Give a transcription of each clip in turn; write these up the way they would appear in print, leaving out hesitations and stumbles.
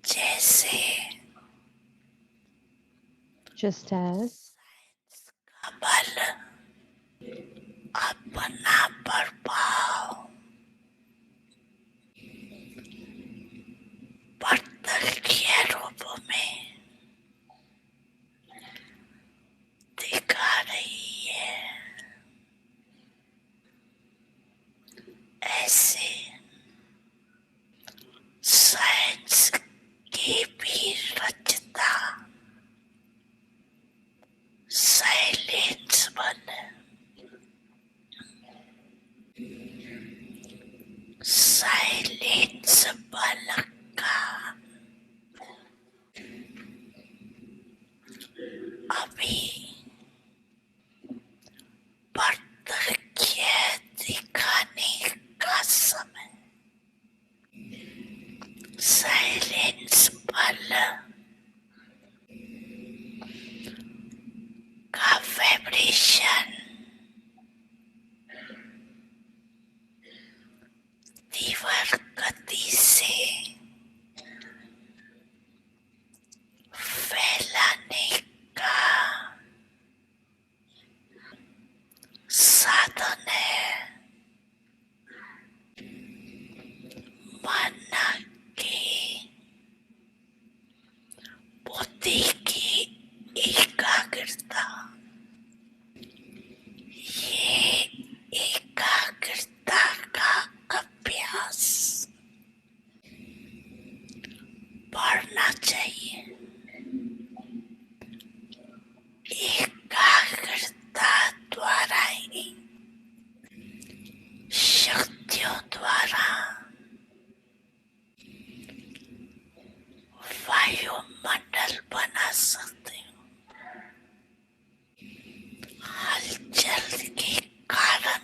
जैसे just as बल अपना प्रभाव प्रत्यक्ष रूप में दिखा रही है, ऐसे साइंस की भी रचना साइलेंस बन साइलेंस बल का अभी प्रत्यक्ष दिखाने का समय। साइलेंस बल का वाइब्रेशन तीव्र गति से फैलाने का साधन है। मन की बुद्धि की एकाग्रता, ये एकाग्रता का अभ्यास बढ़ना चाहिए। एकाग्रता द्वारा ही शक्तियों द्वारा वायुमंडल बना सकते हो। हलचल के कारण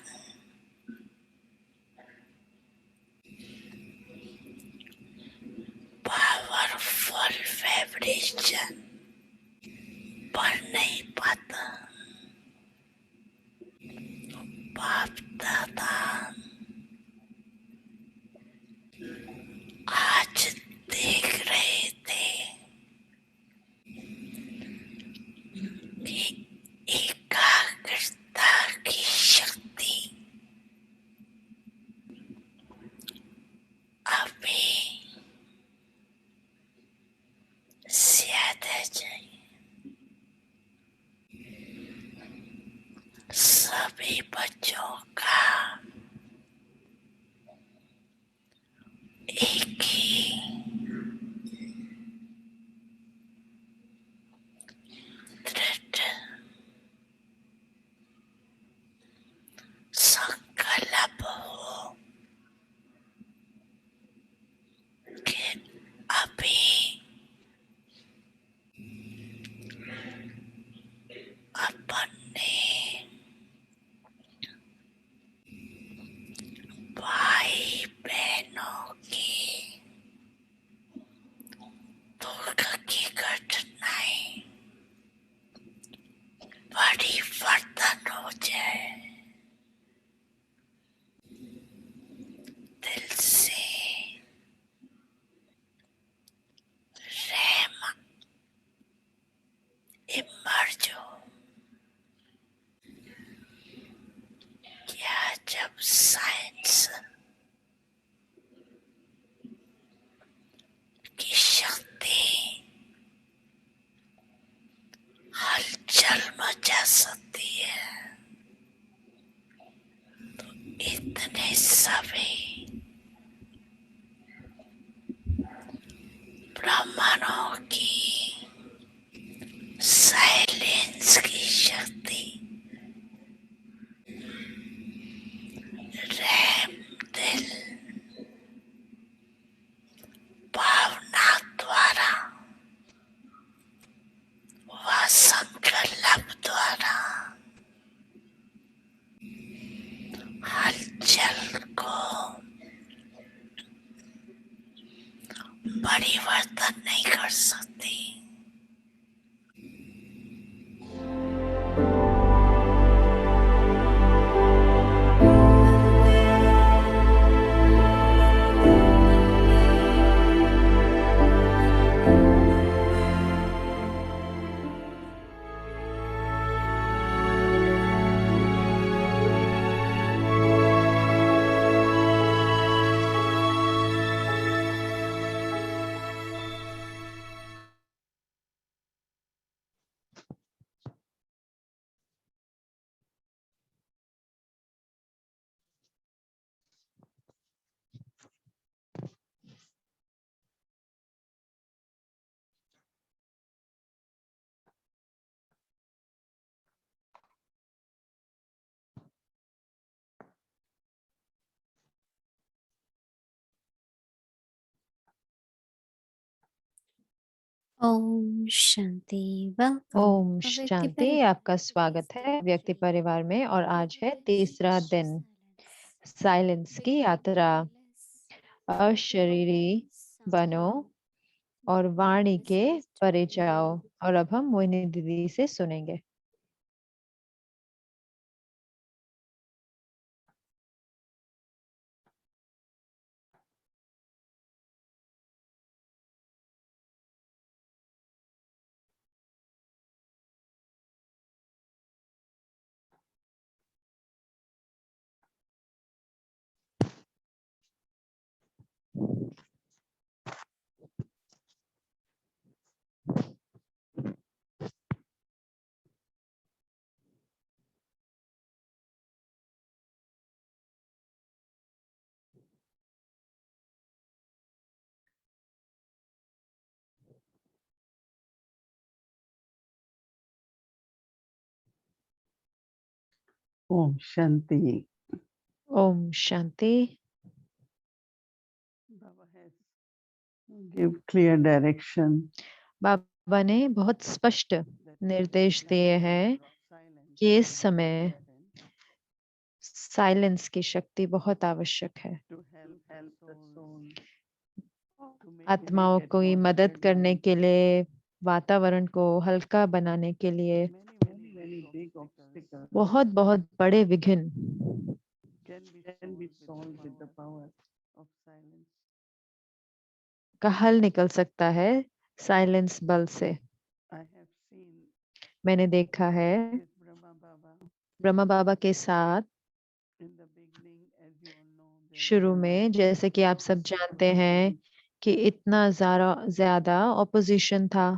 पावरफुल वाइब्रेशन बढ़ नहीं पाता। बाप दादा आज देख रहे थे कि एकाग्रता की शक्ति अभी ज्यादा चाहिए। सभी बच्चों का एक ही दृढ़ संकल्प हो कि अभी अपने भाई बहनों की दुख की घटनाएं परिवर्तन हो जाए। दिल से रहम इमर्ज हो। क्या जब साइंस की शक्ति हलचल मचा सकती है, तो इतने सभी ब्रह्मांडों की साइलेंस की शक्ति रहम दिल भावना द्वारा व संकल्प द्वारा हलचल को परिवर्तन नहीं कर सकती। ओम शांति। वेलकम ओम शांति। आपका स्वागत है व्यक्ति परिवार में और आज है तीसरा दिन साइलेंस की यात्रा। अशरीरी बनो और वाणी के परे जाओ। और अब हम मोहिनी दीदी से सुनेंगे। Om Shanti. Om Shanti. Baba has give clear direction बाबा ने बहुत स्पष्ट निर्देश दिए हैं कि इस समय साइलेंस की शक्ति बहुत आवश्यक है। to help the soul to make आत्माओं the की मदद atmosphere करने light. के लिए, वातावरण को हल्का बनाने के लिए Many big obstacles बहुत बहुत बड़े विघ्न can be solved with the power of silence. का हल निकल सकता है साइलेंस बल से। I have seen मैंने देखा है with Brahma Baba ब्रह्मा बाबा के साथ in the beginning, as you all know, there शुरू was में, जैसे कि आप सब जानते हैं कि इतना ज्यादा ऑपोजिशन था,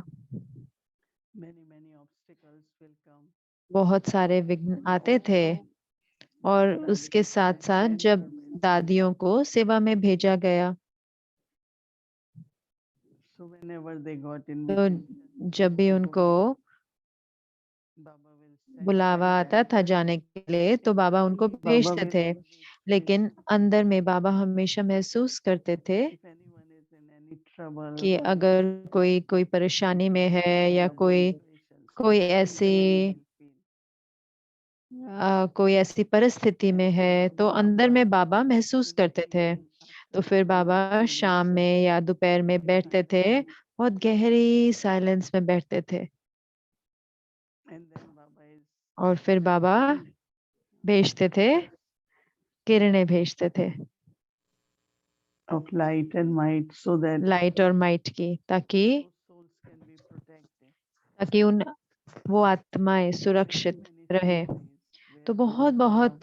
many obstacles will come. बहुत सारे विघ्न आते थे। और उसके साथ साथ जब दादियों को सेवा में भेजा गया, So whenever they got तो invitation, जब भी उनको Baba will send बुलावा them आता back. था जाने के लिए, तो बाबा उनको Baba भेजते will थे। लेकिन अंदर में बाबा हमेशा महसूस करते थे if anyone is in any trouble, कि अगर कोई परेशानी में है या कोई ऐसी कोई ऐसी परिस्थिति में है, तो अंदर में बाबा महसूस करते थे। तो फिर बाबा शाम में या दोपहर में बैठते थे, बहुत गहरी साइलेंस में बैठते थे। और फिर बाबा भेजते थे, किरणें भेजते थे of light and might so that light और माइट की, ताकि those souls can be protected. ताकि उन वो आत्माएं सुरक्षित रहे। तो बहुत बहुत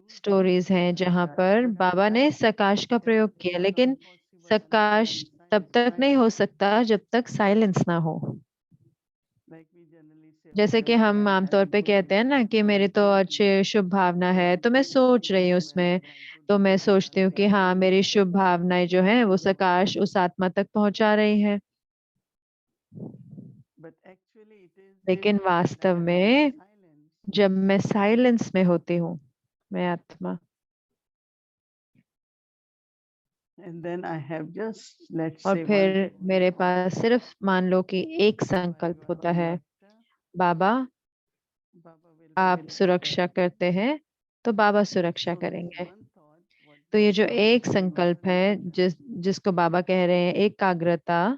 स्टोरीज हैं जहाँ पर बाबा ने सकाश का प्रयोग किया, लेकिन सकाश तब तक नहीं हो सकता जब तक साइलेंस ना हो। जैसे कि हम आमतौर पे कहते हैं ना कि मेरी तो अच्छी शुभ भावना है, तो मैं सोच रही हूँ उसमें, तो मैं सोचती हूँ कि हाँ मेरी शुभ भावनाएं जो हैं वो सकाश उस आत्मा तक पहुंचा रही हैं। लेकिन वास्तव में जब मैं साइलेंस में होती हूँ, मैं आत्मा, And then I have just, let's और say, फिर one मेरे पास सिर्फ मान लो कि एक संकल्प होता है, बाबा आप सुरक्षा करते हैं तो बाबा सुरक्षा करेंगे। तो ये जो एक संकल्प है जिसको बाबा कह रहे हैं एकाग्रता,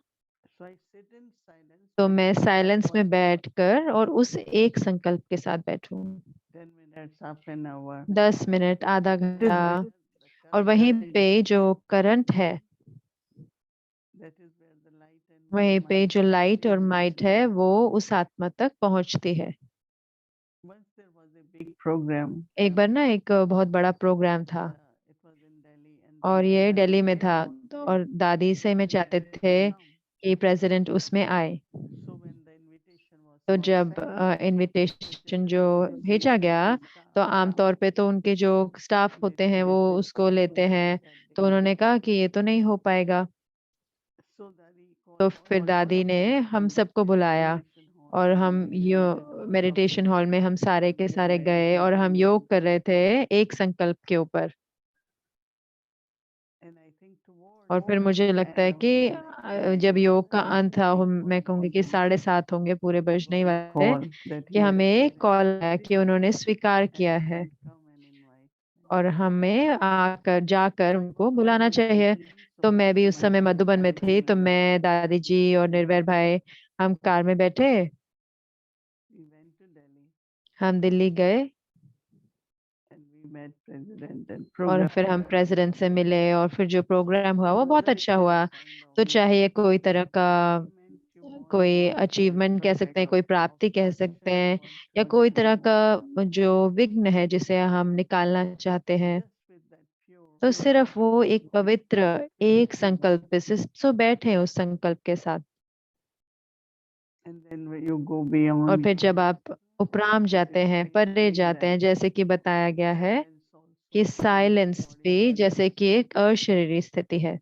So I sit in silence तो for मैं साइलेंस में 1 बैठकर और उस एक संकल्प के साथ बैठूं 10 minutes, half an hour. 10 minute, आधा It is घंटा। where the और current वहीं is, पे जो करंट है, that is where the light and वहीं पे might जो लाइट और reaches माइट you. है वो उस आत्मा तक पहुंचती है। Once there was a big program. एक बार ना एक बहुत बड़ा प्रोग्राम था It was in Delhi and और then ये Dadi दिल्ली में really था, wanted और दादी से मैं चाहते president थे to come. कि प्रेसिडेंट उसमें आए। So when the invitation was तो first जब sent, they इनविटेशन जो generally receive भेजा गया, the तो staff आमतौर पे तो उनके जो स्टाफ होते हैं वो उसको लेते हैं, तो उन्होंने कहा कि ये तो नहीं हो पाएगा। So Dadi तो called फिर all of दादी us ने हम सबको बुलाया meditation hall और and हम we yo went and all of meditation us hall में हम सारे के सारे गए और हम योग कर रहे थे एक संकल्प के ऊपर। and I think towards और फिर मुझे the लगता है end of कि the lecture, जब योग का Dadi अंत था, called मैं कहूंगी कि almost 7:30 होंगे, पूरे बजने ही वाले थे, call that कि he हमें accepted कॉल आया the कि उन्होंने स्वीकार and किया we है can come and invite. और हमें आकर जाकर So I उनको was बुलाना there in चाहिए। Delhi, so तो मैं भी उस समय myself, मधुबन में Dadi थी, तो and मैं, दादी जी और निर्भय भाई, हम कार में बैठे, we went to Delhi हम दिल्ली गए and we met president and और program. फिर हम प्रेसिडेंट से मिले और फिर जो प्रोग्राम हुआ वो बहुत अच्छा हुआ। तो Kind चाहे ये कोई तरह का achievement you want कोई or अचीवमेंट कह सकते हैं, कोई प्राप्ति कह सकते हैं, या obstruction कोई or तरह का जो विघ्न है जिसे हम निकालना चाहते हैं, just with that pure तो सिर्फ वो एक पवित्र एक संकल्प से सो बैठे उस संकल्प के साथ। and then when you go और beyond फिर जब आप उपराम जाते हैं, परे जाते हैं, जैसे कि बताया गया है कि साइलेंस भी जैसे कि एक अशरीरी स्थिति है।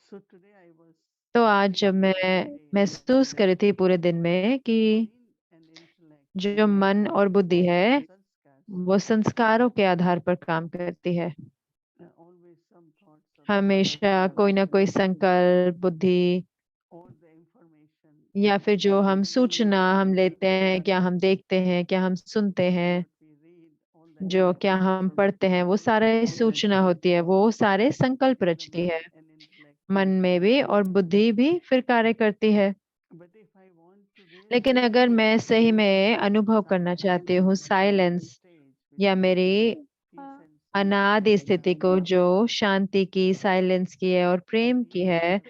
so today I was तो आज जब मैं महसूस कर रही थी पूरे दिन में कि mind and intellect जो मन और बुद्धि है sanskars वो संस्कारों के आधार पर काम करती है। always some thoughts or the हमेशा कोई ना कोई संकल्प, बुद्धि, or the information या फिर जो हम सूचना हम लेते हैं, क्या हम देखते हैं, क्या हम सुनते हैं, what we read all the जो क्या हम पढ़ते हैं, वो सारे सूचना होती है, वो सारे संकल्प रचती है। and intellect मन में भी और बुद्धि भी फिर कार्य करती है। but if I want to really लेकिन अगर मैं सही में अनुभव करना silence चाहती हूँ साइलेंस stage या मेरी peace and अनादि स्थिति को, जो शांति की, साइलेंस की है और प्रेम की है,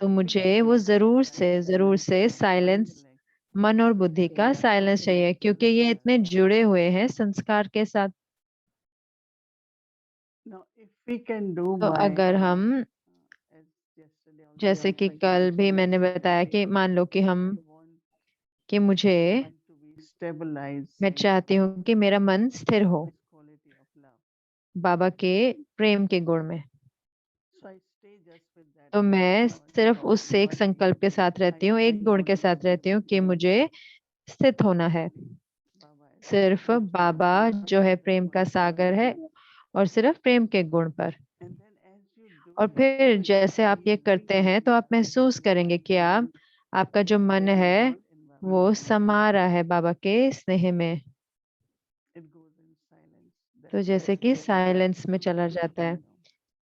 तो मुझे वो जरूर से साइलेंस, मन और बुद्धि का साइलेंस चाहिए, क्योंकि ये इतने जुड़े हुए हैं संस्कार के साथ। now if we can do तो by अगर हम, as yesterday also जैसे कि I कल भी mentioned मैंने बताया कि मान लो कि हम, I want कि मुझे, मन to be stabilized मैं चाहती हूँ कि मेरा मन स्थिर हो this quality of love बाबा के प्रेम के गुण में। so I stay just with that तो मैं सिर्फ quality उस एक संकल्प के साथ रहती हूँ, एक गुण के साथ रहती हूँ कि मुझे स्थित होना है। Baba is सिर्फ बाबा जो है प्रेम का सागर है और सिर्फ प्रेम के गुण पर। and then as you do और it फिर जैसे आप ये करते हैं तो आप महसूस करेंगे कि आपका जो मन है वो समा रहा है बाबा के स्नेह में। it goes in silence that तो जैसे कि साइलेंस में चला जाता है,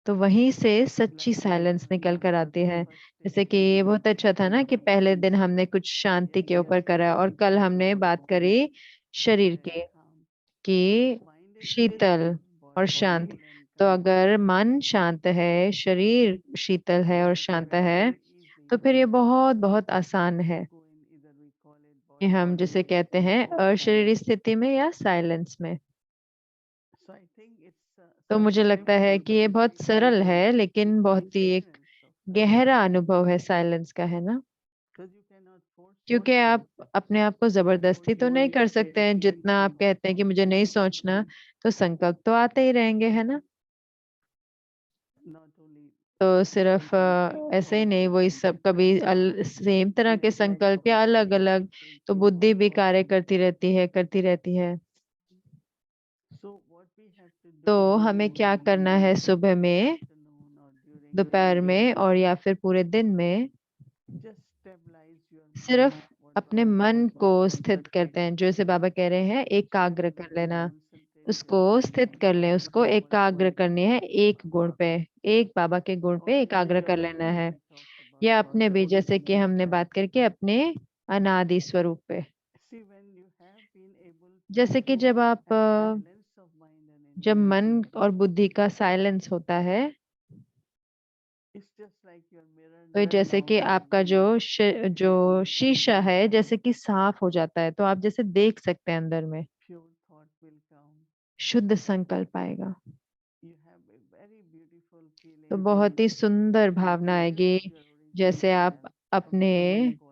तो वहीं से सच्ची साइलेंस निकल कर आती है। जैसे कि ये बहुत अच्छा था ना कि पहले दिन हमने कुछ शांति के ऊपर करा और कल हमने बात करी शरीर की, कि शीतल और शांत। तो अगर मन शांत है, शरीर शीतल है और शांत है, तो फिर ये बहुत बहुत आसान है कि हम जिसे कहते हैं अशरीरी स्थिति में या साइलेंस में। तो मुझे लगता है कि ये बहुत सरल है, लेकिन बहुत ही एक गहरा अनुभव है साइलेंस का, है ना? क्योंकि आप अपने आप को जबरदस्ती तो नहीं कर सकते हैं। जितना आप कहते हैं कि मुझे नहीं सोचना, तो संकल्प तो आते ही रहेंगे, है ना? तो सिर्फ ऐसे ही नहीं, वही सब कभी सेम तरह के संकल्प या अलग अलग, तो बुद्धि भी कार्य करती रहती है। तो हमें क्या करना है सुबह में, दोपहर में और या फिर पूरे दिन में? सिर्फ अपने मन को स्थित करते हैं, जैसे बाबा कह रहे हैं एकाग्र कर लेना, उसको स्थित कर लें, उसको एकाग्र करनी है एक गुण पे, एक बाबा के गुण पे एकाग्र कर लेना है। या अपने भी, जैसे कि हमने बात करके अपने अनादि स्वरूप पे, See, when you have been able जैसे कि जब आप to have silence of mind and जब मन intelligence, और बुद्धि का साइलेंस होता है, it's just like your mirror तो now जैसे कि being आपका जो शीशा है जैसे कि साफ हो जाता है, तो आप जैसे देख सकते हैं अंदर में, pure thought will come. शुद्ध संकल्प आएगा। You have a very beautiful तो feeling बहुत ही सुंदर that भावना you आएगी, realize your original जैसे आप self of अपने divine quality.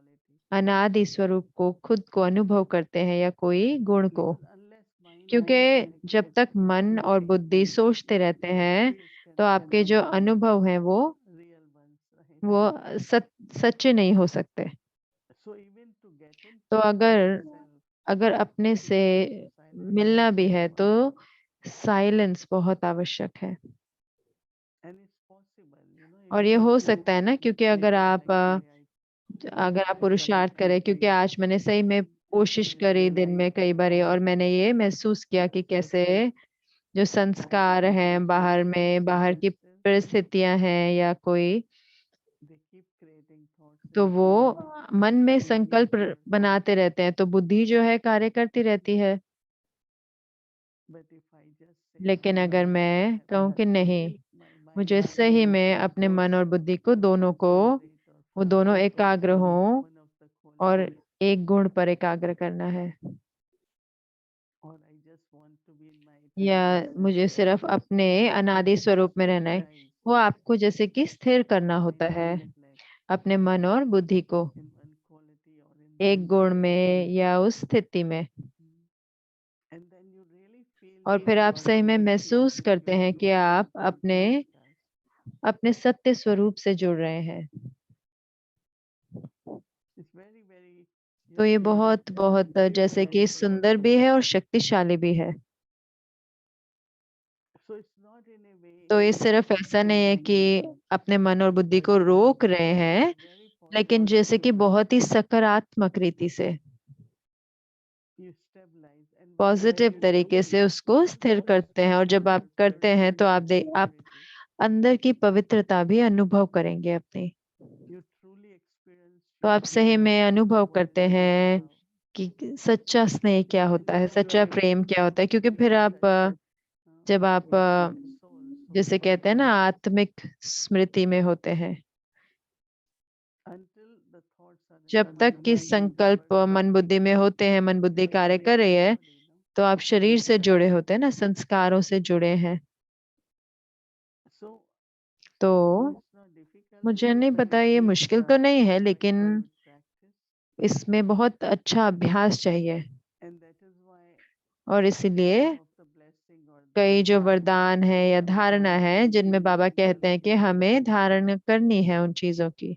अनादि स्वरूप को खुद को अनुभव करते हैं या कोई गुण को। Because unless mind क्योंकि is जब तक connected मन to और the बुद्धि सोचते रहते हैं, creation तो आपके जो cannot be अनुभव हैं वो real ones, right? वो सच्चे नहीं हो सकते। So even to get in तो touch with अगर yourself, अगर अपने to से get into silence मिलना is भी है तो required. साइलेंस बहुत आवश्यक है। And it's possible, और if ये you हो सकता है ना, क्योंकि make अगर it आप like today अगर आप I पुरुषार्थ connected करें, to क्योंकि आज मैंने सही में and कोशिश I करी दिन में realized कई बार, और मैंने ये महसूस किया कि कैसे जो संस्कार हैं बाहर में, बाहर की परिस्थितियां हैं या कोई, they keep creating thoughts तो in वो your mind. मन में So if संकल्प you're बनाते रहते हैं, तो बुद्धि जो है कार्य करती रहती है। but if I just say लेकिन अगर मैं that I कहूँ have कि to नहीं, keep my mind मुझे सही silent में and अपने मन और बुद्धि को, दोनों को, concentrate or वो दोनों focus on एकाग्र हों one of the और qualities, एक गुण पर एकाग्र करना है, or I just want to be in my या eternal self, मुझे सिर्फ अपने अनादि स्वरूप में रहना है, stabilize वो आपको जैसे कि स्थिर करना mind होता and है, intellect अपने मन और बुद्धि को in one quality or in one एक गुण state. में या उस स्थिति में। And then you really feel और that फिर you आप are सही में connecting महसूस with करते your हैं कि true आप self अपने broadcast. अपने सत्य स्वरूप से जुड़ रहे हैं। It's very, very, तो ये बहुत बहुत जैसे कि beneficial. सुंदर भी है और शक्तिशाली भी है। So it's not in a way तो ये that you सिर्फ are ऐसा नहीं है controlling कि it, अपने मन और बुद्धि but को it रोक is रहे in हैं, a very लेकिन positive जैसे कि way. बहुत ही सकारात्मक रीति से, You stabilize, and whenever positive you do तरीके it, से उसको स्थिर you करते हैं। और जब feel आप your करते हैं तो आप purity. अंदर की पवित्रता भी अनुभव करेंगे अपनी। You truly experience तो your आप सही में true अनुभव करते quality of हैं love. कि सच्चा स्नेह क्या And होता है, whenever you सच्चा are प्रेम able क्या to होता है। क्योंकि फिर experience आप such जब आप soul जैसे कहते हैं ना, आत्मिक स्मृति में होते हैं, until the thoughts are जब running, तक the कि mind is संकल्प diverted, मन बुद्धि में होते हैं, मन बुद्धि but कार्य you're कर in रही the है, body, no? तो आप शरीर से जुड़े होते हैं ना, संस्कारों से जुड़े हैं। So तो it's not difficult मुझे because नहीं I पता, ये think मुश्किल तो नहीं है, very लेकिन good practice, इसमें बहुत अच्छा अभ्यास चाहिए। and that is why और इसीलिए some of the blessing or कई जो dharana वरदान है या धारणा है, जिनमें बाबा you कहते हैं कि receive, हमें धारण करनी है उन चीजों की।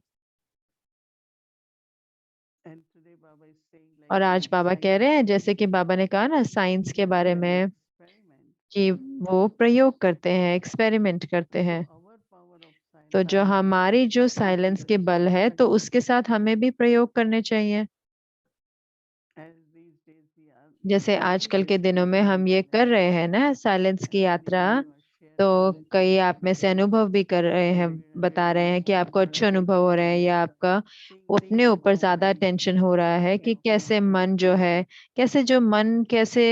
and today Baba is saying like और आज बाबा कह रहे हैं, जैसे कि बाबा ने कहा ना साइंस के बारे an में, experiment. कि वो प्रयोग करते हैं, एक्सपेरिमेंट करते So हैं। our power of तो जो silence हमारी जो साइलेंस के बल है, तो उसके साथ हमें भी प्रयोग करने चाहिए। as these days we are जैसे doing आजकल this के दिनों में हम ये कर रहे हैं ना, साइलेंस की and many यात्रा, of you are तो sharing कई आप में से अनुभव भी कर रहे हैं, बता रहे हैं कि आपको अच्छे अनुभव हो रहे हैं, या आपका अपने ऊपर ज्यादा टेंशन हो रहा है कि कैसे मन जो है, कैसे जो मन कैसे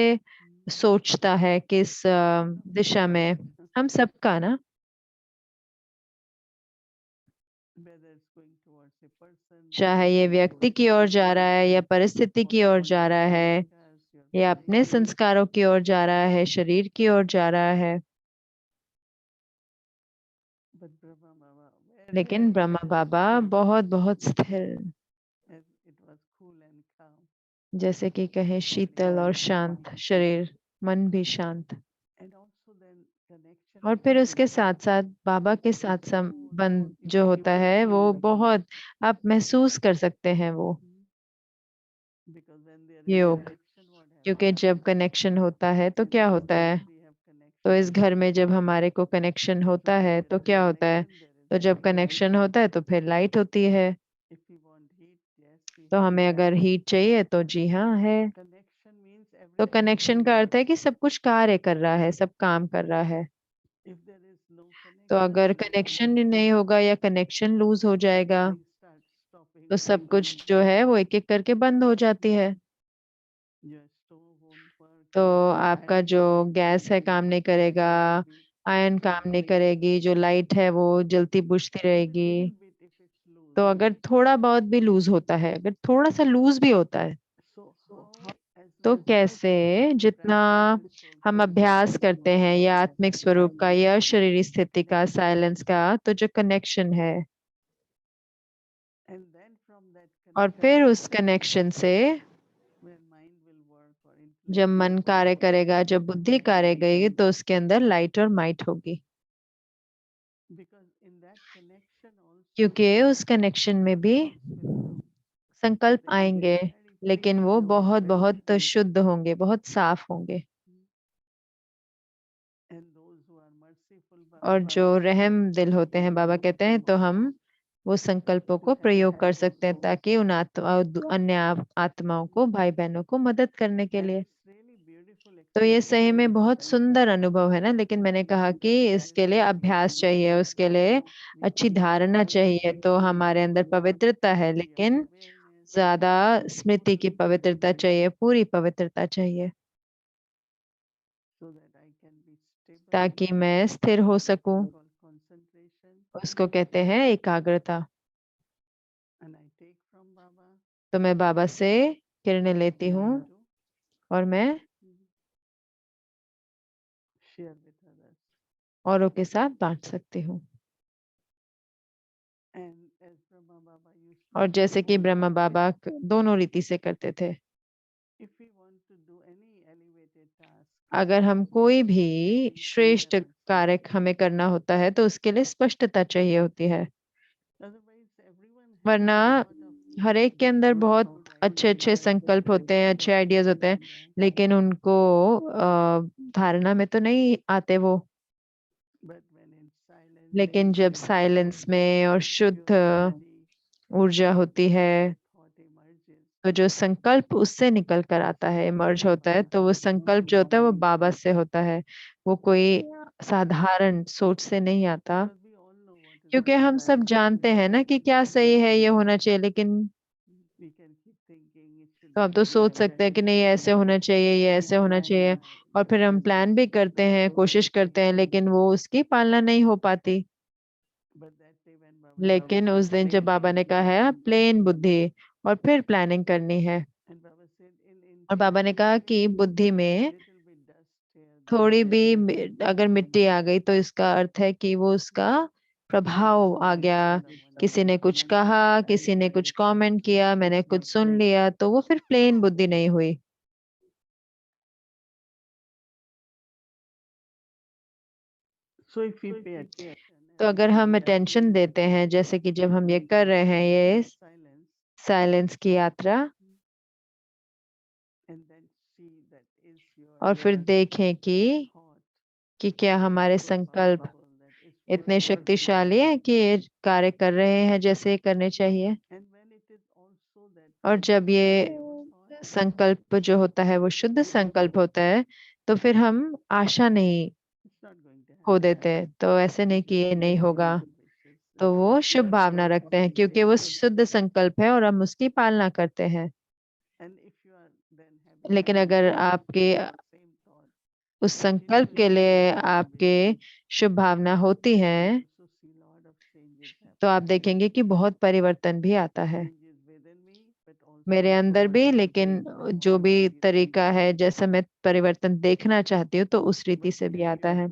सोचता है, किस दिशा में, हम सबका ना, whether it's going towards a person, चाहे ये व्यक्ति की ओर जा रहा है या परिस्थिति or की ओर towards जा your रहा है, sanskars, your या body. अपने संस्कारों की ओर जा रहा है, शरीर की ओर जा रहा है। But Brahma Baba, very, लेकिन very ब्रह्मा बाबा बहुत बहुत स्थिर, as it was cool and calm, जैसे कि कहे शीतल और शांत शरीर, मन भी शांत। and also then connection और with फिर Baba उसके साथ साथ बाबा के is साथ so संबंध you जो feel होता है, वो बहुत आप महसूस कर सकते हैं वो because when there is योग। connection, what क्योंकि happens? जब कनेक्शन होता है तो In क्या this होता है, house we have तो connection. इस घर में जब हमारे को कनेक्शन So होता when है there तो is क्या होता है, connection, there is तो जब light. कनेक्शन होता है तो फिर लाइट होती है। If we want heat, yes, we तो have हमें heat. अगर हीट चाहिए तो जी हाँ है। Connection means तो कनेक्शन का अर्थ है कि सब कुछ कार्य कर रहा है, सब काम कर रहा है। if there is no तो अगर connection, कनेक्शन ही नहीं होगा या कनेक्शन लूज हो जाएगा things start stopping तो सब कुछ working. जो है वो एक एक करके बंद हो जाती है। Your stove won't work, तो your आपका iron जो won't गैस है work, काम your नहीं light करेगा, will be आयरन काम नहीं करेगी, जो लाइट है वो जलती बुझती even रहेगी। little bit if it's loose. तो अगर थोड़ा बहुत भी लूज होता है, अगर थोड़ा सा लूज भी होता है, So how as तो much कैसे we जितना practice this soul हम presence अभ्यास करते हैं या आत्मिक स्वरूप का या शरीर स्थिति का, साइलेंस का, तो जो कनेक्शन है and then from that और फिर connection उस कनेक्शन से where mind will work or जब intellect मन will कार्य work, करेगा, जब बुद्धि कार्य करेगी, तो उसके अंदर लाइट और माइट होगी। because in that connection also क्योंकि उस कनेक्शन में भी thoughts will come, संकल्प but they will be आएंगे, very लेकिन वो pure, बहुत very बहुत clear. शुद्ध होंगे, बहुत साफ होंगे। And those who are merciful, और Baba जो said, रहम दिल होते हैं, बाबा कहते हैं, तो हम वो संकल्पों को प्रयोग कर सकते हैं ताकि उन अन्य आत्माओं को, भाई बहनों को मदद करने के and लिए। it's really beautiful तो ये सही में experience, बहुत and सुंदर अनुभव है ना, लेकिन मैंने कहा कि इसके लिए अभ्यास चाहिए, उसके लिए अच्छी धारणा चाहिए। तो हमारे अंदर पवित्रता है, लेकिन ज्यादा स्मृति की पवित्रता चाहिए, पूरी पवित्रता चाहिए, so that I can be stable. ताकि मैं स्थिर हो सकूं। It's called concentration, उसको कहते हैं एकाग्रता। and I take from Baba तो मैं बाबा से किरणें लेती हूँ to और मैं share with others. औरों के साथ बांट सकती हूँ। And as Brahma Baba used to और say, जैसे कि both ब्रह्मा ways, बाबा दोनों रीति से करते थे। if we want to do any elevated task, अगर हम कोई भी we श्रेष्ठ clear ourselves. कार्य हमें करना होता है तो उसके लिए स्पष्टता चाहिए होती है, Otherwise, everyone has वरना a lot of हर एक के अंदर बहुत good अच्छे अच्छे ideas, संकल्प होते हैं, अच्छे आइडियाज होते हैं, लेकिन उनको धारणा में तो नहीं आते वो। but when in silence, लेकिन जब साइलेंस में और शुद्ध pure energy, ऊर्जा होती है, thought emerges. तो जो संकल्प उससे निकल कर आता है, इमर्ज होता है, तो वो संकल्प जो होता है वो बाबा से होता है, वो कोई साधारण सोच से नहीं आता। Because we all know what is क्योंकि right, हम सब जानते हैं ना कि क्या सही है, ये होना चाहिए, लेकिन we can keep thinking it should तो be हम तो like सोच that, सकते that हैं कि is नहीं right. ऐसे होना चाहिए, ये ऐसे होना चाहिए, और फिर हम प्लान भी करते हैं, कोशिश करते हैं, लेकिन वो उसकी पालना नहीं हो पाती। But that day when Baba लेकिन said, उस दिन जब plain बाबा ने कहा buddhi, है प्लेन बुद्धि और फिर प्लानिंग करनी है, and Baba said in और बाबा ने कहा intellect, कि बुद्धि में little bit dust here, थोड़ी there, भी that अगर मिट्टी आ गई तो इसका अर्थ है कि वो उसका प्रभाव आ गया। किसी ने कुछ कहा, किसी ने कुछ कमेंट किया, मैंने कुछ सुन लिया, तो वो फिर प्लेन बुद्धि नहीं हुई। so if we pay attention तो and अगर हम we are अटेंशन doing देते हैं, जैसे कि जब हम ये कर रहे हैं, ये silence, साइलेंस की यात्रा, and then see that is और फिर your देखें thought कि क्या हमारे so संकल्प powerful that is इतने working. शक्तिशाली हैं कि ये कार्य कर रहे हैं जैसे ये करने चाहिए। And when it is also that और जब ये pure thought, संकल्प जो होता है वो शुद्ध संकल्प होता है, तो फिर हम आशा नहीं it's not going to खो happen. देते, तो ऐसे नहीं कि ये नहीं होगा, Wishes, तो वो शुभ भावना रखते हैं क्योंकि वो शुद्ध संकल्प है और हम उसकी पालना करते हैं। and if you are then having लेकिन same अगर thought, आपके same thought, उस संकल्प के लिए आपके शुभ भावना होती है, also see lot of changes तो happen. आप देखेंगे कि बहुत परिवर्तन भी आता है Changes within me, but also मेरे अंदर भी। लेकिन जो भी तरीका है जैसा मैं परिवर्तन देखना चाहती हूँ, तो उस रीति से भी आता है।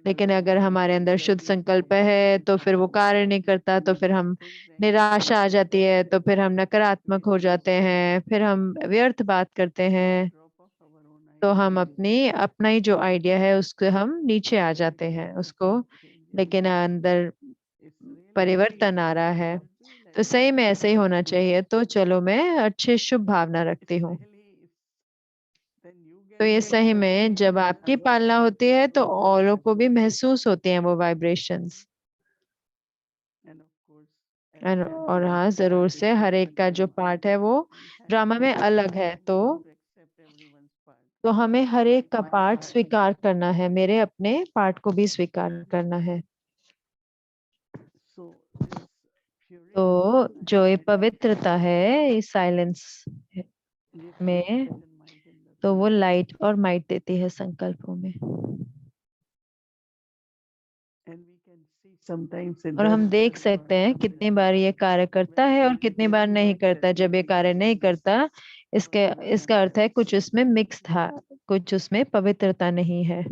लेकिन अगर हमारे अंदर शुद्ध संकल्प है तो फिर वो कार्य नहीं करता, तो फिर हम निराशा आ जाती है, तो फिर हम नकारात्मक हो जाते हैं, फिर हम व्यर्थ बात करते हैं, तो हम अपना ही जो आइडिया है उसको हम नीचे आ जाते हैं उसको। लेकिन अंदर परिवर्तन आ रहा है, तो सही में ऐसे ही होना चाहिए। तो चलो, मैं अच्छी शुभ भावना रखती हूँ। तो ये सही में जब आपकी पालना होती है तो औरों को भी महसूस होती हैं वो वाइब्रेशंस। और हाँ, जरूर से हर एक का जो पार्ट है वो ड्रामा में अलग है, तो तो हमें हर एक का पार्ट स्वीकार करना है, मेरे अपने पार्ट को भी स्वीकार करना है। So this purity तो and जो ये silence, पवित्रता है इस साइलेंस gives में, light and might in the तो वो लाइट और माइट देती है संकल्पों में। and we can see sometimes it और हम does देख work or सकते हैं कितनी sometimes बार ये कार्य करता है और कितनी बार नहीं करता। जब ये कार्य नहीं करता, इसके इसका अर्थ है कुछ उसमें मिक्स था, कुछ उसमें पवित्रता नहीं है।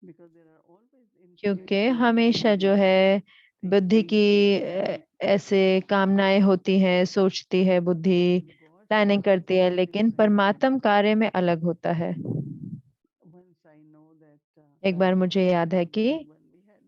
because there are always क्योंकि intuitive हमेशा जो है बुद्धि की ऐसे कामनाएं होती हैं, सोचती है बुद्धि, प्लानिंग करती है, लेकिन परमात्म कार्य में अलग होता है। once I know that एक बार मुझे याद है कि when we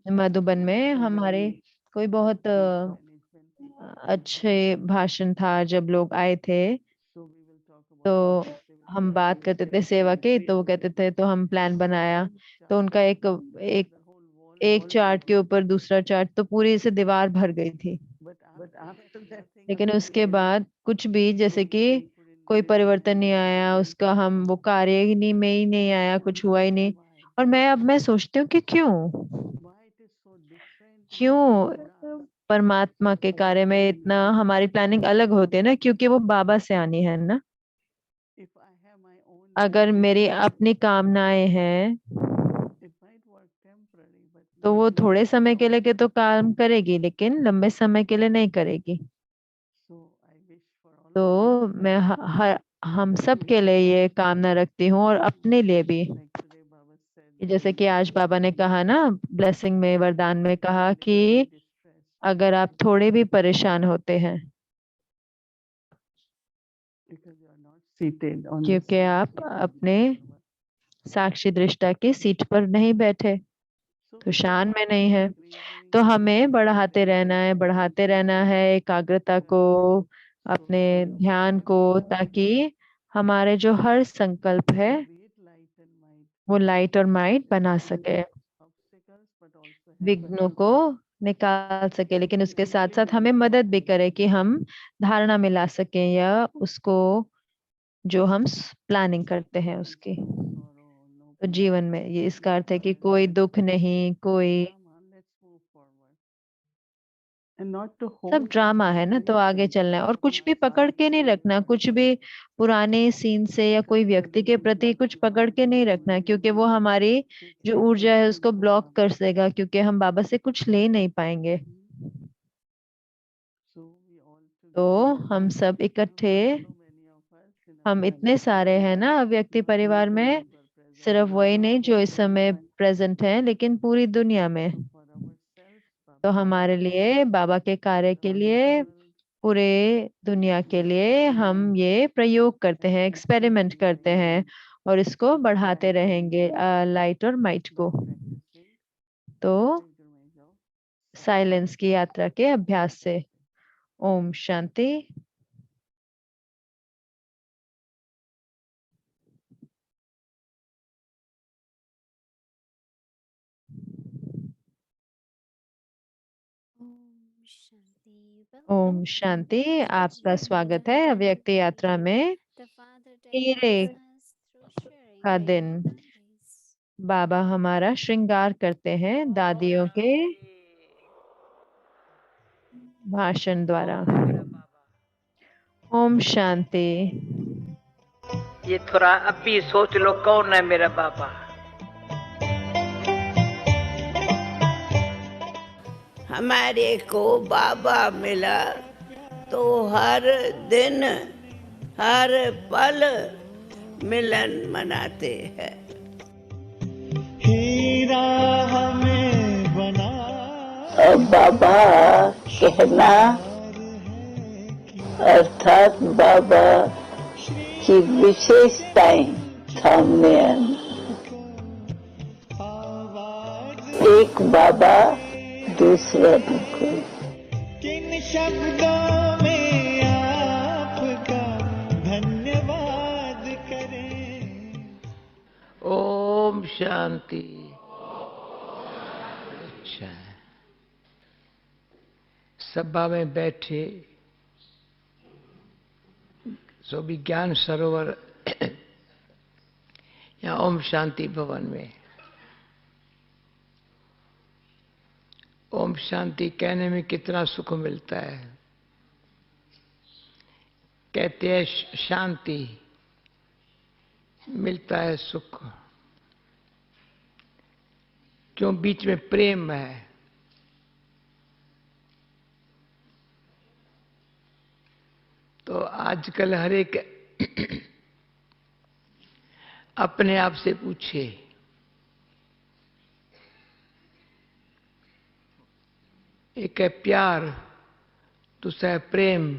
had मधुबन में हमारे कोई बहुत management अच्छे भाषण था जब लोग आए थे, so we will talk about तो they will हम say, बात करते थे सेवा की, तो वो कहते थे तो हम प्लान बनाया, तो उनका एक एक the whole wall एक चार्ट के ऊपर दूसरा चार्ट, तो पूरी से दीवार भर गई थी। but after that लेकिन nothing उसके changed. बाद कुछ भी, जैसे कि कोई परिवर्तन नहीं आया उसका, हम वो कार्य ही नहीं में ही नहीं आया, कुछ हुआ ही नहीं। और मैं सोचती हूँ कि क्यों Why it is so different in क्यों परमात्मा के कार्य में इतना हमारी प्लानिंग अलग होती है ना, क्योंकि वो बाबा से आनी है ना। if I have my own अगर मेरी अपनी कामनाएं हैं it might work temporary but तो वो थोड़े समय के लिए के तो काम करेगी, लेकिन लंबे समय के लिए नहीं करेगी। so I wish for all of तो मैं हम सब के लिए ये कामना रखती हूँ और अपने लिए भी। like today Baba said जैसे कि आज बाबा ने कहा ना, ब्लेसिंग में, वरदान में कहा कि distress अगर आप थोड़े भी परेशान होते हैं because you are not seated on the क्योंकि seat आप of अपने Baba. साक्षी दृष्टा की सीट पर नहीं बैठे, So तो we शान keep में नहीं है। increasing तो हमें बढ़ाते रहना है, बढ़ाते रहना है एकाग्रता को, अपने ध्यान को, ताकि हमारे जो हर संकल्प है create light and might वो लाइट और माइट बना सके, obstacles but also help us विघ्नों to को निकाल सके, लेकिन उसके साथ साथ हमें मदद भी करे कि हम धारणा में ला सकें या उसको जो हम प्लानिंग करते हैं उसकी। sorrow, no तो pain, जीवन में ये इसका अर्थ है कि कोई दुख नहीं, कोई, come on, let's move forward and not to सब hold ड्रामा है ना, तो आगे चलना है और कुछ भी पकड़ के नहीं रखना, कुछ भी पुराने सीन से या कोई व्यक्ति के प्रति कुछ पकड़ के नहीं रखना, क्योंकि वो हमारी जो ऊर्जा है उसको ब्लॉक कर देगा, क्योंकि हम बाबा से कुछ ले नहीं पाएंगे। so we all तो together हम सब इकट्ठे, so many of us in our हम इतने सारे हैं ना व्यक्ति परिवार में, सिर्फ वही नहीं जो इस समय प्रेजेंट है, लेकिन पूरी दुनिया में। for ourselves तो Baba हमारे लिए, बाबा के कार्य के लिए, पूरे दुनिया के लिए हम ये प्रयोग करते हैं, एक्सपेरिमेंट करते हैं और इसको बढ़ाते रहेंगे लाइट और माइट को। practicing तो pilgrimage of साइलेंस की यात्रा के अभ्यास से। ओम शांति। Om Shanti. ओम Welcome. शांति। आपका Suji, स्वागत है Dada, अव्यक्त यात्रा में। the Father हीरे decorates us through sharing का with दिन the daddies. बाबा हमारा श्रृंगार करते हैं दादियों के भाषण द्वारा। ओम शांति। ये थोड़ा अभी सोच लो कौन है मेरा बाबा। हमारे को बाबा मिला तो हर दिन हर पल मिलन मनाते हैं। हीरा हमें बना और बाबा कहना अर्थात बाबा की विशेषताएं सामने आना। आवाज एक बाबा दूसरा न कोई। किन शब्दों में आपका धन्यवाद करें। ओम शांति। अच्छा, सभा में बैठे सो भी ज्ञान सरोवर यहाँ ओम शांति भवन में। ओम शांति कहने में कितना सुख मिलता है। कहते हैं शांति, मिलता है सुख। क्यों? बीच में प्रेम है। तो आजकल हर एक अपने आप से पूछे, एक है प्यार, दूसरा है प्रेम,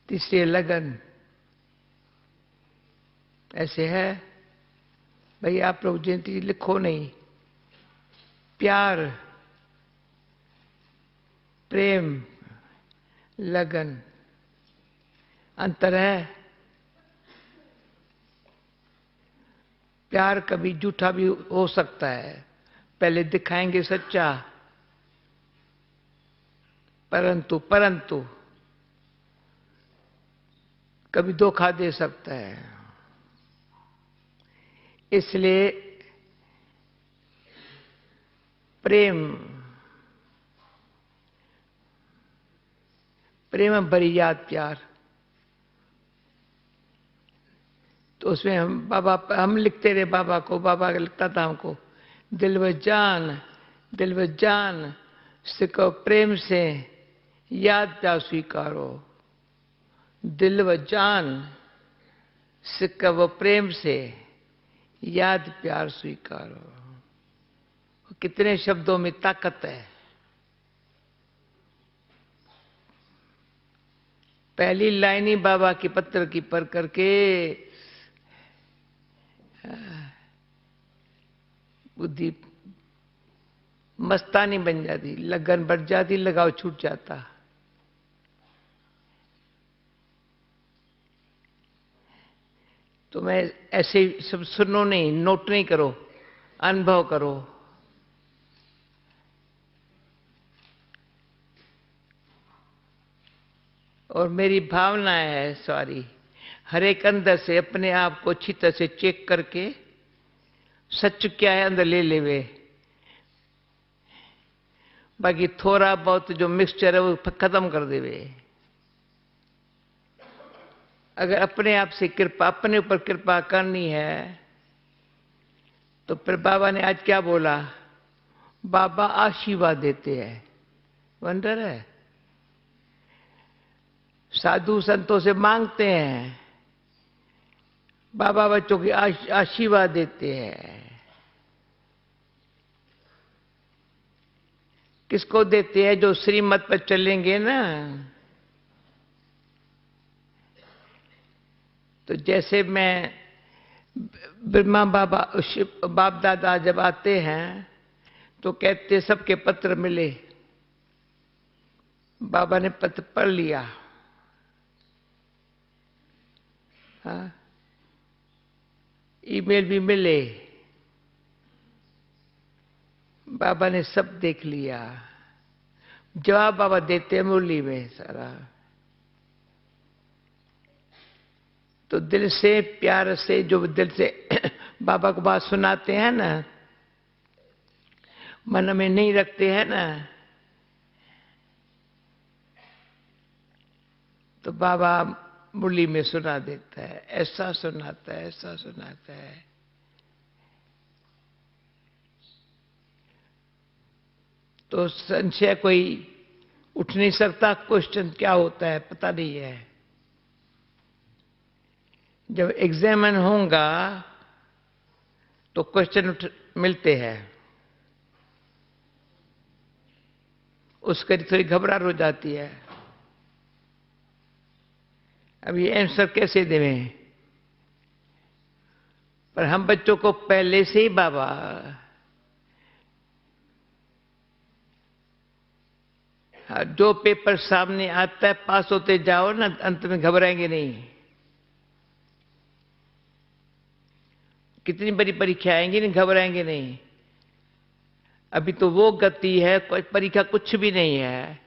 तीसरी लगन। ऐसे है भाई, आप लोग जयंती लिखो नहीं। प्यार, प्रेम, लगन, अंतर है। प्यार कभी झूठा भी हो सकता है, पहले दिखाएंगे सच्चा, परंतु कभी धोखा दे सकता है। इसलिए प्रेम भरी याद प्यार। तो उसमें हम लिखते रहे बाबा को, बाबा लिखता था हमको, दिलव जान सिको प्रेम से याद प्यार स्वीकारो। दिलव जान सिको प्रेम से याद प्यार स्वीकारो। कितने शब्दों में ताकत है। पहली लाइन ही बाबा की पत्र की पढ़ करके बुद्धि मस्तानी बन जाती, लगन बढ़ जाती, लगाव छूट जाता। तो मैं ऐसे सब सुनो नहीं, नोट नहीं करो, अनुभव करो। और मेरी भावना है सॉरी, हर एक अंदर से अपने आप को अच्छी तरह से चेक करके सच क्या है अंदर ले लेवे। बाकी थोड़ा बहुत जो मिक्सचर है वो खत्म कर देवे। अगर अपने आप से कृपा, अपने ऊपर कृपा करनी है तो फिर बाबा ने आज क्या बोला? बाबा आशीर्वाद देते हैं। वंडर है। साधु संतों से मांगते हैं, बाबा बच्चों की आशीर्वाद देते हैं। किसको देते हैं? जो श्रीमत पर चलेंगे ना। तो जैसे मैं ब्रह्मा बाबा बाप दादा जब आते हैं तो कहते सबके पत्र मिले। बाबा ने पत्र पढ़ लिया। हाँ, ईमेल भी मिले, बाबा ने सब देख लिया। जवाब बाबा देते हैं मुरली में सारा। तो दिल से, प्यार से, जो दिल से बाबा को बात सुनाते हैं ना, मन में नहीं रखते हैं ना, तो बाबा मुरली में सुना देता है। ऐसा सुनाता है, ऐसा सुनाता है। तो संशय कोई उठ नहीं सकता। क्वेश्चन क्या होता है पता नहीं है। जब एग्जामिन होगा तो क्वेश्चन मिलते हैं। उसके थोड़ी घबराहट हो जाती है, अब ये आंसर कैसे देवें? पर हम बच्चों को पहले से ही बाबा जो पेपर सामने आता है पास होते जाओ ना, अंत में घबराएंगे नहीं। कितनी बड़ी परीक्षा आएंगी, नहीं घबराएंगे नहीं। अभी तो वो गति है, कोई परीक्षा कुछ भी नहीं है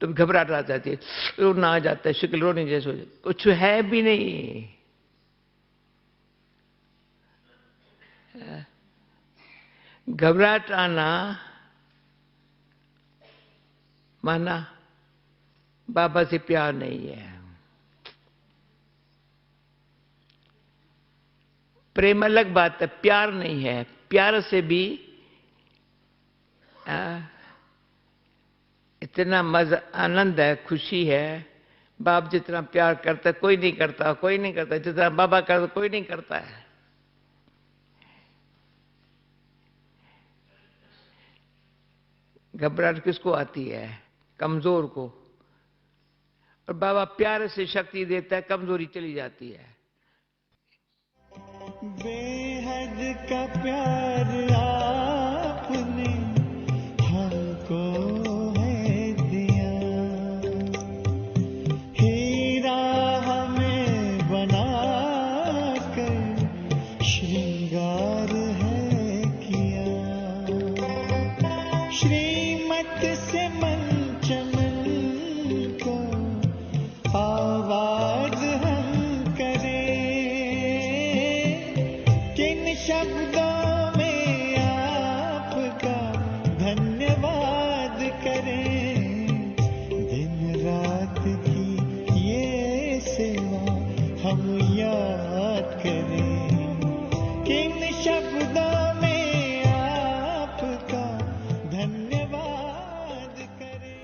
तो घबराहट आ जाती है, रोना आ जाता है, शुक्ल रोने जैसे हो जाता, कुछ है भी नहीं। घबराहट आना माना बाबा से प्यार नहीं है। प्रेम अलग बात है, प्यार नहीं है। प्यार से भी इतना मजा आनंद है, खुशी है। बाप जितना प्यार करता है कोई नहीं करता, कोई नहीं करता जितना बाबा करता कोई नहीं करता है। घबराहट किसको आती है? कमजोर को। और बाबा प्यार से शक्ति देता है, कमजोरी चली जाती है। बेहद का प्यार आपने हमको है दिया, हीरा हमें बनाकर श्रृंगार है किया। श्रीमत से मंचन को आवाज हम करें, किन शब्दों में आपका धन्यवाद करें। दिन रात की ये सेवा हम याद करें, किन शब्दों में आपका धन्यवाद करें।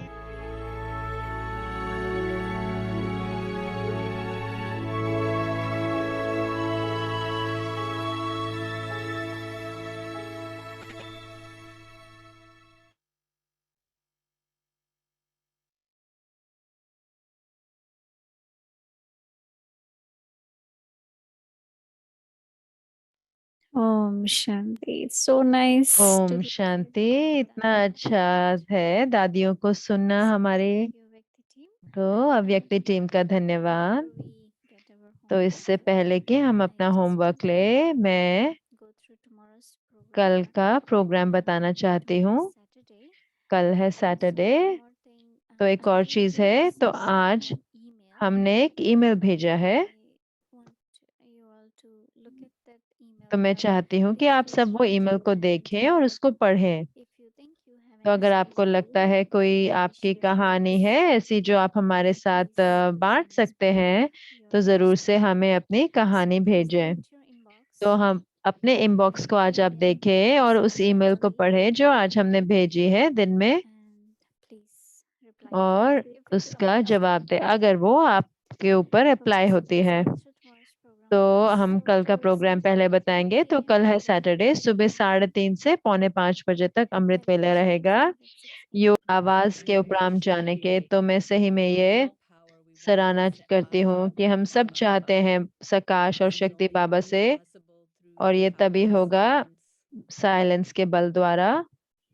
Om Shanti. It's so nice to Om hear Shanti. you. इतना अच्छा है दादियों को सुनना हमारे Thank you, Vyakti team. को। अव्यक्ति टीम का धन्यवाद। Before we get our तो homework, इससे पहले कि हम अपना I just होमवर्क want ले, to मैं go through tomorrow's program. कल का प्रोग्राम बताना चाहती हूँ। Tomorrow is Saturday. कल है Also, Saturday. one more thing, तो एक और today चीज we है, have तो sent आज an email. हमने एक ईमेल भेजा है। I want you all to look at that email तो मैं and चाहती हूँ कि if आप you सब वो think ईमेल you को have देखें any और उसको पढ़ें। if you think you have तो any अगर आपको special लगता है कोई wish आपकी you have कहानी for है us, ऐसी जो आप हमारे साथ please बांट send us सकते हैं, तो your जरूर wish से to हमें अपनी कहानी so please go भेजें। into your inbox तो हम अपने इनबॉक्स को आज आप and देखें और check उस it ईमेल को today पढ़ें जो आज हमने भेजी है दिन में, and please reply to और it if it उसका applies to जवाब you. दे अगर वो आपके ऊपर अप्लाई Okay, so होती let's है। go through tomorrow's program तो first. हम So कल का for प्रोग्राम पहले Saturday बताएंगे। तो we कल है have सैटरडे, सुबह 3:30 से 4:45 बजे तक अमृत वेला meditation रहेगा। start at 6 yo a.m. आवाज के उपराम जाने के, तो मैं सही में ये सराहना करती हूँ कि हम सब चाहते हैं सकाश और शक्ति बाबा से, और ये तभी होगा साइलेंस के बल द्वारा।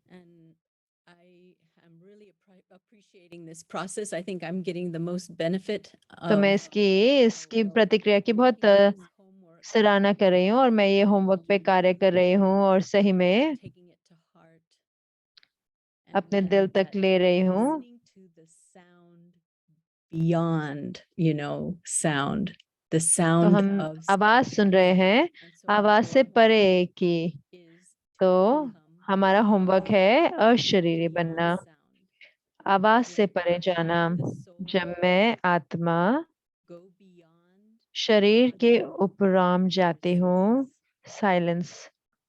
And I am really appreciating this process. I think I'm getting the most benefit तो मैं of इसकी प्रतिक्रिया की बहुत completing this homework सराहना कर रही हूँ, और मैं ये होमवर्क पे कार्य कर रही हूँ और सही में taking it to heart अपने दिल तक ले रही हूँ। listening to the sound beyond, sound, the तो sound हम of आवाज सुन रहे हैं, And so आवाज से our परे homework की। is तो to become हमारा होमवर्क है अशरीरी beyond बनना, sound. आवाज से When परे जाना। I, the soul, जब मैं आत्मा go beyond शरीर के bodiless उपराम जाती हूँ, साइलेंस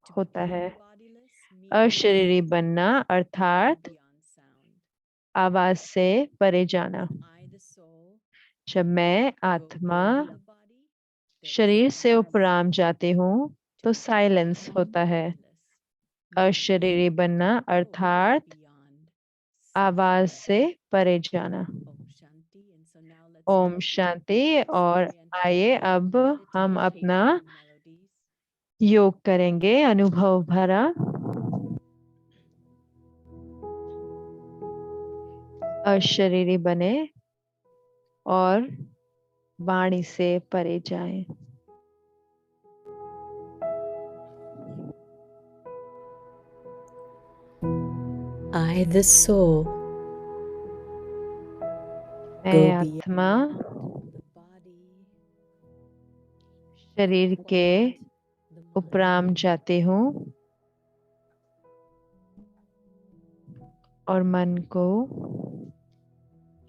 to होता become है। bodiless means अशरीरी बनना to go अर्थात beyond sound. आवाज से परे जाना। When I, the soul, जब मैं go आत्मा beyond the body, there is शरीर से silence. उपराम जाती हूँ, तो To साइलेंस become होता है। bodiless means अशरीरी बनना to go अर्थात beyond आवाज sound. से परे जाना। Om Shanti. And so now let's Om Shanti. और आइए अब हम अपना योग करेंगे अनुभव भरा। अशरीरी बने और वाणी से परे जाएं। I, the soul, मैं go आत्मा beyond the body, शरीर के उपराम जाती हूँ और मन को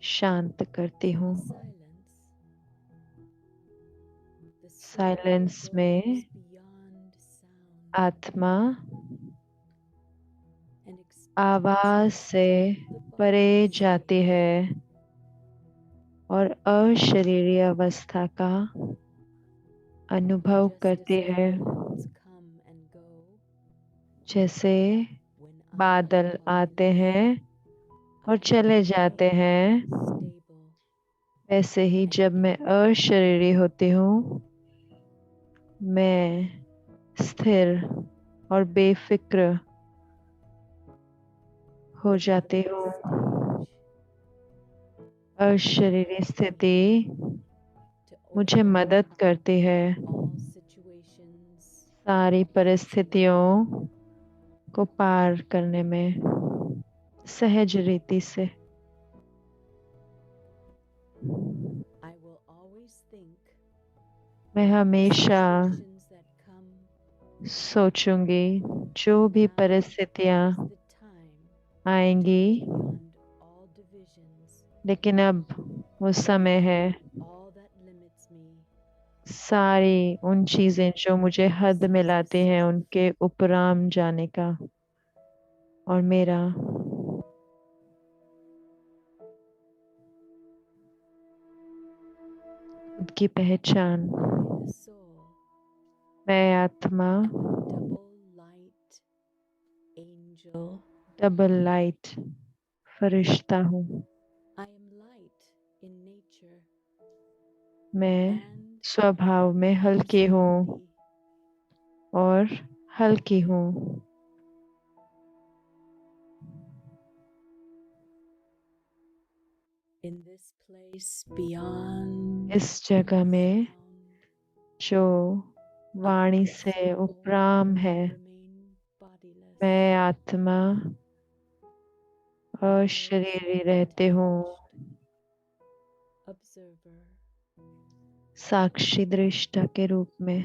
शांत करती हूँ। साइलेंस में आत्मा आवाज से परे जाती है और अशरीरी अवस्था का अनुभव करती है। जैसे बादल आते हैं और चले जाते हैं, वैसे ही जब मैं अशरीरी होती हूँ, मैं स्थिर और बेफिक्र हो जाती हूँ। अशरीरी स्थिति मुझे मदद करती है सारी परिस्थितियों को पार करने में सहज रीति से। मैं हमेशा सोचूंगी जो भी परिस्थितियां आएंगी, लेकिन अब वो समय है सारी उन चीजें जो मुझे हद में लाती हैं उनके उपराम जाने का और मेरा उनकी पहचान। मैं आत्मा डबल लाइट फरिश्ता हूँ। मैं स्वभाव में हल्की हूँ और हल्की हूँ। इस जगह में जो वाणी से उपराम है, मैं आत्मा अशरीरी रहती हूँ, साक्षी दृष्टा के रूप में।